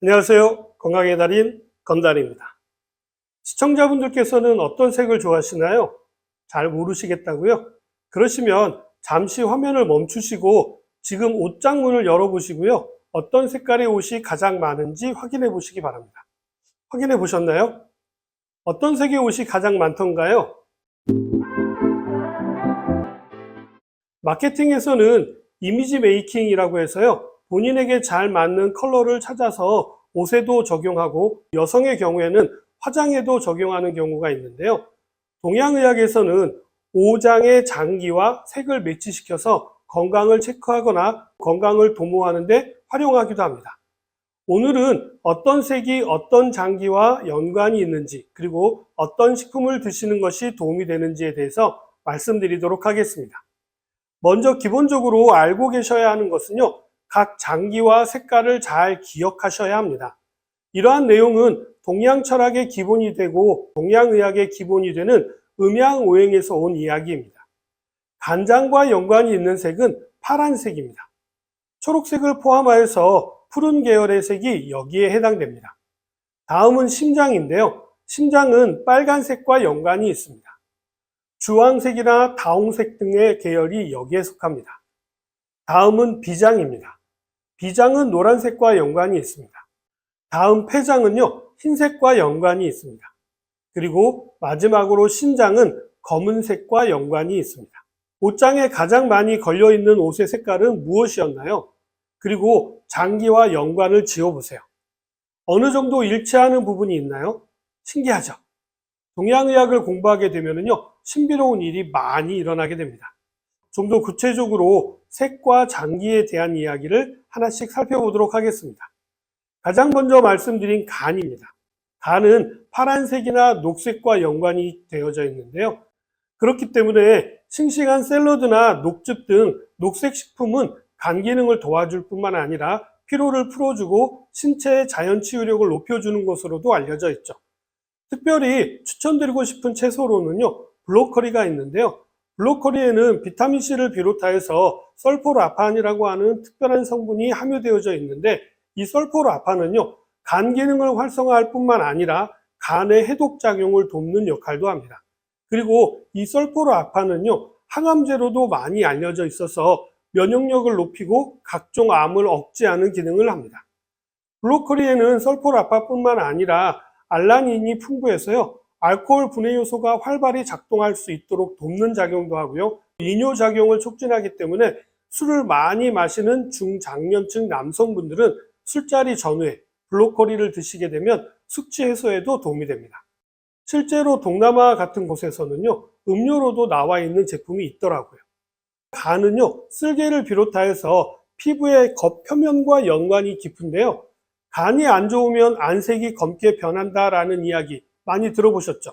안녕하세요. 건강의 달인 건달입니다. 시청자분들께서는 어떤 색을 좋아하시나요? 잘 모르시겠다고요? 그러시면 잠시 화면을 멈추시고 지금 옷장문을 열어보시고요. 어떤 색깔의 옷이 가장 많은지 확인해 보시기 바랍니다. 확인해 보셨나요? 어떤 색의 옷이 가장 많던가요? 마케팅에서는 이미지 메이킹이라고 해서요. 본인에게 잘 맞는 컬러를 찾아서 옷에도 적용하고 여성의 경우에는 화장에도 적용하는 경우가 있는데요. 동양의학에서는 오장의 장기와 색을 매치시켜서 건강을 체크하거나 건강을 도모하는 데 활용하기도 합니다. 오늘은 어떤 색이 어떤 장기와 연관이 있는지 그리고 어떤 식품을 드시는 것이 도움이 되는지에 대해서 말씀드리도록 하겠습니다. 먼저 기본적으로 알고 계셔야 하는 것은요, 각 장기와 색깔을 잘 기억하셔야 합니다. 이러한 내용은 동양 철학의 기본이 되고 동양의학의 기본이 되는 음양오행에서 온 이야기입니다. 간장과 연관이 있는 색은 파란색입니다. 초록색을 포함하여서 푸른 계열의 색이 여기에 해당됩니다. 다음은 심장인데요. 심장은 빨간색과 연관이 있습니다. 주황색이나 다홍색 등의 계열이 여기에 속합니다. 다음은 비장입니다. 비장은 노란색과 연관이 있습니다. 다음 폐장은요, 흰색과 연관이 있습니다. 그리고 마지막으로 신장은 검은색과 연관이 있습니다. 옷장에 가장 많이 걸려있는 옷의 색깔은 무엇이었나요? 그리고 장기와 연관을 지어보세요. 어느 정도 일치하는 부분이 있나요? 신기하죠? 동양의학을 공부하게 되면요, 신비로운 일이 많이 일어나게 됩니다. 좀 더 구체적으로 색과 장기에 대한 이야기를 하나씩 살펴보도록 하겠습니다. 가장 먼저 말씀드린 간입니다. 간은 파란색이나 녹색과 연관이 되어져 있는데요. 그렇기 때문에 싱싱한 샐러드나 녹즙 등 녹색 식품은 간 기능을 도와줄 뿐만 아니라 피로를 풀어주고 신체의 자연 치유력을 높여주는 것으로도 알려져 있죠. 특별히 추천드리고 싶은 채소로는요, 브로콜리가 있는데요. 브로콜리에는 비타민C를 비롯하여서 설포라판이라고 하는 특별한 성분이 함유되어져 있는데, 이 설포라판은요, 간 기능을 활성화할 뿐만 아니라 간의 해독작용을 돕는 역할도 합니다. 그리고 이 설포라판은요, 항암제로도 많이 알려져 있어서 면역력을 높이고 각종 암을 억제하는 기능을 합니다. 브로콜리에는 설포라판뿐만 아니라 알라닌이 풍부해서요, 알코올 분해 요소가 활발히 작동할 수 있도록 돕는 작용도 하고요, 이뇨작용을 촉진하기 때문에 술을 많이 마시는 중장년층 남성분들은 술자리 전후에 브로콜리를 드시게 되면 숙취 해소에도 도움이 됩니다. 실제로 동남아 같은 곳에서는요, 음료로도 나와 있는 제품이 있더라고요. 간은요, 쓸개를 비롯하여서 피부의 겉표면과 연관이 깊은데요. 간이 안 좋으면 안색이 검게 변한다라는 이야기 많이 들어보셨죠?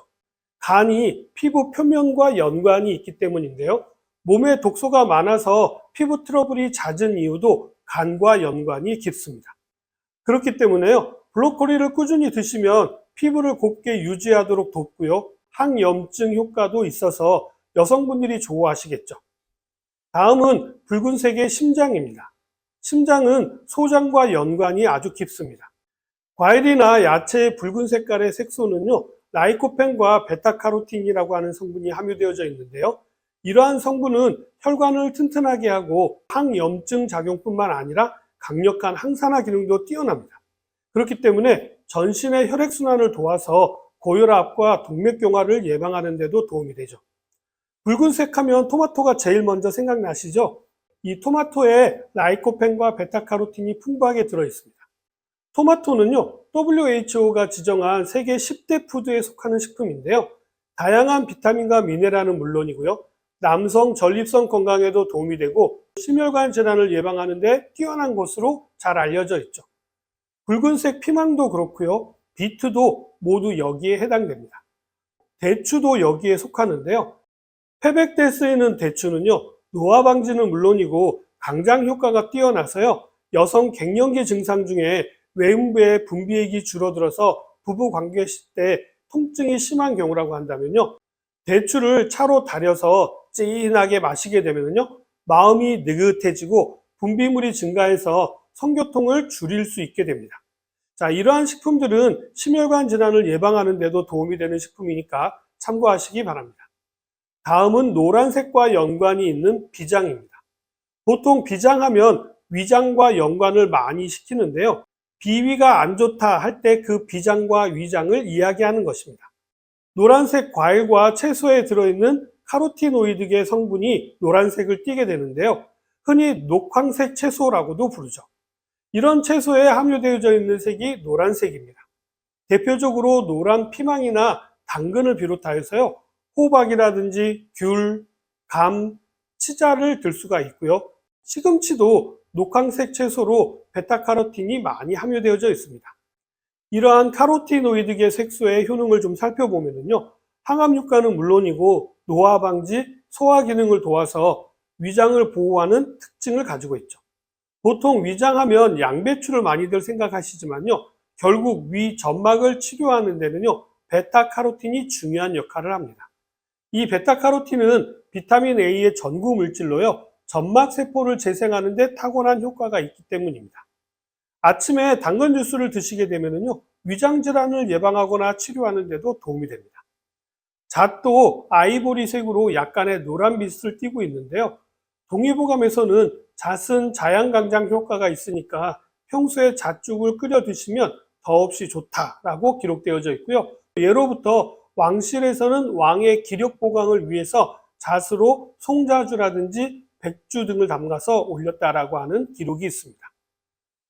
간이 피부 표면과 연관이 있기 때문인데요. 몸에 독소가 많아서 피부 트러블이 잦은 이유도 간과 연관이 깊습니다. 그렇기 때문에요, 브로콜리를 꾸준히 드시면 피부를 곱게 유지하도록 돕고요, 항염증 효과도 있어서 여성분들이 좋아하시겠죠. 다음은 붉은색의 심장입니다. 심장은 소장과 연관이 아주 깊습니다. 과일이나 야채의 붉은 색깔의 색소는요, 라이코펜과 베타카로틴이라고 하는 성분이 함유되어져 있는데요. 이러한 성분은 혈관을 튼튼하게 하고 항염증 작용뿐만 아니라 강력한 항산화 기능도 뛰어납니다. 그렇기 때문에 전신의 혈액순환을 도와서 고혈압과 동맥경화를 예방하는 데도 도움이 되죠. 붉은색 하면 토마토가 제일 먼저 생각나시죠? 이 토마토에 라이코펜과 베타카로틴이 풍부하게 들어있습니다. 토마토는요, WHO가 지정한 세계 10대 푸드에 속하는 식품인데요. 다양한 비타민과 미네랄은 물론이고요, 남성 전립선 건강에도 도움이 되고 심혈관 질환을 예방하는 데 뛰어난 것으로 잘 알려져 있죠. 붉은색 피망도 그렇고요, 비트도 모두 여기에 해당됩니다. 대추도 여기에 속하는데요. 패백대에 쓰이는 대추는요, 노화 방지는 물론이고 강장 효과가 뛰어나서요, 여성 갱년기 증상 중에 외음부의 분비액이 줄어들어서 부부 관계 때 통증이 심한 경우라고 한다면요, 대추를 차로 달여서 진하게 마시게 되면요, 마음이 느긋해지고 분비물이 증가해서 성교통을 줄일 수 있게 됩니다. 자, 이러한 식품들은 심혈관 질환을 예방하는 데도 도움이 되는 식품이니까 참고하시기 바랍니다. 다음은 노란색과 연관이 있는 비장입니다. 보통 비장하면 위장과 연관을 많이 시키는데요. 비위가 안 좋다 할 때 그 비장과 위장을 이야기하는 것입니다. 노란색 과일과 채소에 들어있는 카로티노이드계 성분이 노란색을 띠게 되는데요. 흔히 녹황색 채소라고도 부르죠. 이런 채소에 함유되어져 있는 색이 노란색입니다. 대표적으로 노란 피망이나 당근을 비롯하여서요, 호박이라든지 귤, 감, 치자를 들 수가 있고요. 시금치도 녹황색 채소로 베타카로틴이 많이 함유되어져 있습니다. 이러한 카로티노이드계 색소의 효능을 좀 살펴보면요, 항암 효과는 물론이고 노화 방지, 소화 기능을 도와서 위장을 보호하는 특징을 가지고 있죠. 보통 위장하면 양배추를 많이들 생각하시지만요, 결국 위 점막을 치료하는 데는요, 베타카로틴이 중요한 역할을 합니다. 이 베타카로틴은 비타민 A의 전구 물질로요, 점막 세포를 재생하는 데 탁월한 효과가 있기 때문입니다. 아침에 당근 주스를 드시게 되면요, 위장 질환을 예방하거나 치료하는 데도 도움이 됩니다. 잣도 아이보리색으로 약간의 노란빛을 띠고 있는데요. 동의보감에서는 잣은 자양강장 효과가 있으니까 평소에 잣죽을 끓여 드시면 더없이 좋다라고 기록되어져 있고요. 예로부터 왕실에서는 왕의 기력 보강을 위해서 잣으로 송자주라든지 백주 등을 담가서 올렸다라고 하는 기록이 있습니다.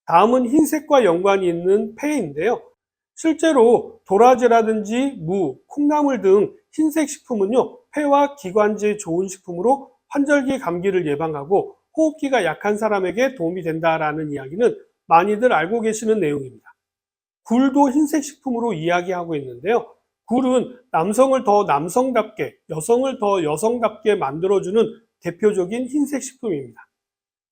다음은 흰색과 연관이 있는 폐인데요. 실제로 도라지라든지 무, 콩나물 등 흰색 식품은요, 폐와 기관지에 좋은 식품으로 환절기 감기를 예방하고 호흡기가 약한 사람에게 도움이 된다라는 이야기는 많이들 알고 계시는 내용입니다. 굴도 흰색 식품으로 이야기하고 있는데요. 굴은 남성을 더 남성답게, 여성을 더 여성답게 만들어주는 대표적인 흰색 식품입니다.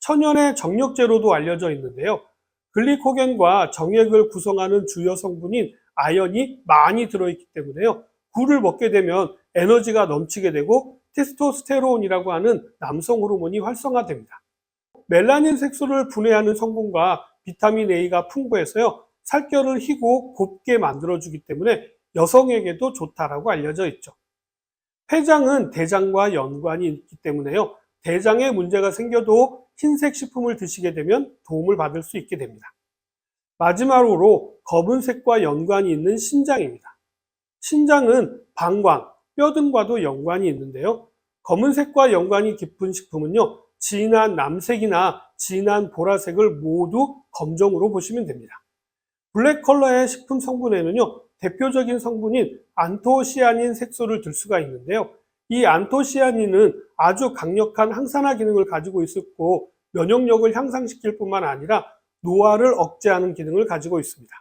천연의 정력제로도 알려져 있는데요. 글리코겐과 정액을 구성하는 주요 성분인 아연이 많이 들어있기 때문에요. 굴을 먹게 되면 에너지가 넘치게 되고 테스토스테론이라고 하는 남성 호르몬이 활성화됩니다. 멜라닌 색소를 분해하는 성분과 비타민 A가 풍부해서요, 살결을 희고 곱게 만들어주기 때문에 여성에게도 좋다라고 알려져 있죠. 폐장은 대장과 연관이 있기 때문에요, 대장에 문제가 생겨도 흰색 식품을 드시게 되면 도움을 받을 수 있게 됩니다. 마지막으로 검은색과 연관이 있는 신장입니다. 신장은 방광, 뼈 등과도 연관이 있는데요. 검은색과 연관이 깊은 식품은요, 진한 남색이나 진한 보라색을 모두 검정으로 보시면 됩니다. 블랙 컬러의 식품 성분에는요, 대표적인 성분인 안토시아닌 색소를 들 수가 있는데요. 이 안토시아닌은 아주 강력한 항산화 기능을 가지고 있었고 면역력을 향상시킬 뿐만 아니라 노화를 억제하는 기능을 가지고 있습니다.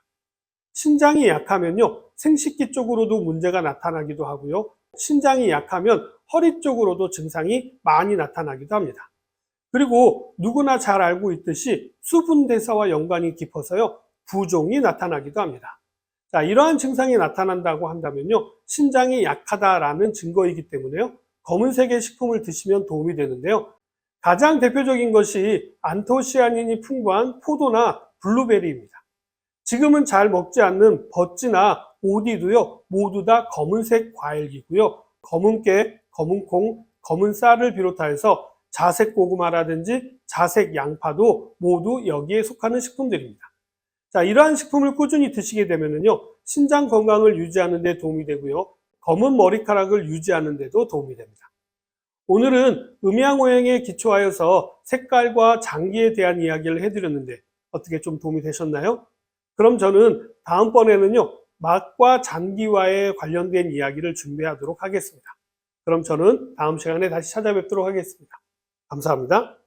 신장이 약하면요, 생식기 쪽으로도 문제가 나타나기도 하고요. 신장이 약하면 허리 쪽으로도 증상이 많이 나타나기도 합니다. 그리고 누구나 잘 알고 있듯이 수분 대사와 연관이 깊어서요, 부종이 나타나기도 합니다. 자, 이러한 증상이 나타난다고 한다면요, 신장이 약하다라는 증거이기 때문에요, 검은색의 식품을 드시면 도움이 되는데요. 가장 대표적인 것이 안토시아닌이 풍부한 포도나 블루베리입니다. 지금은 잘 먹지 않는 버찌나 오디도요, 모두 다 검은색 과일이고요. 검은 깨, 검은 콩, 검은 쌀을 비롯하여서 자색 고구마라든지 자색 양파도 모두 여기에 속하는 식품들입니다. 자, 이러한 식품을 꾸준히 드시게 되면요, 신장 건강을 유지하는 데 도움이 되고요, 검은 머리카락을 유지하는 데도 도움이 됩니다. 오늘은 음양오행에 기초하여서 색깔과 장기에 대한 이야기를 해드렸는데 어떻게 좀 도움이 되셨나요? 그럼 저는 다음번에는요, 맛과 장기와의 관련된 이야기를 준비하도록 하겠습니다. 그럼 저는 다음 시간에 다시 찾아뵙도록 하겠습니다. 감사합니다.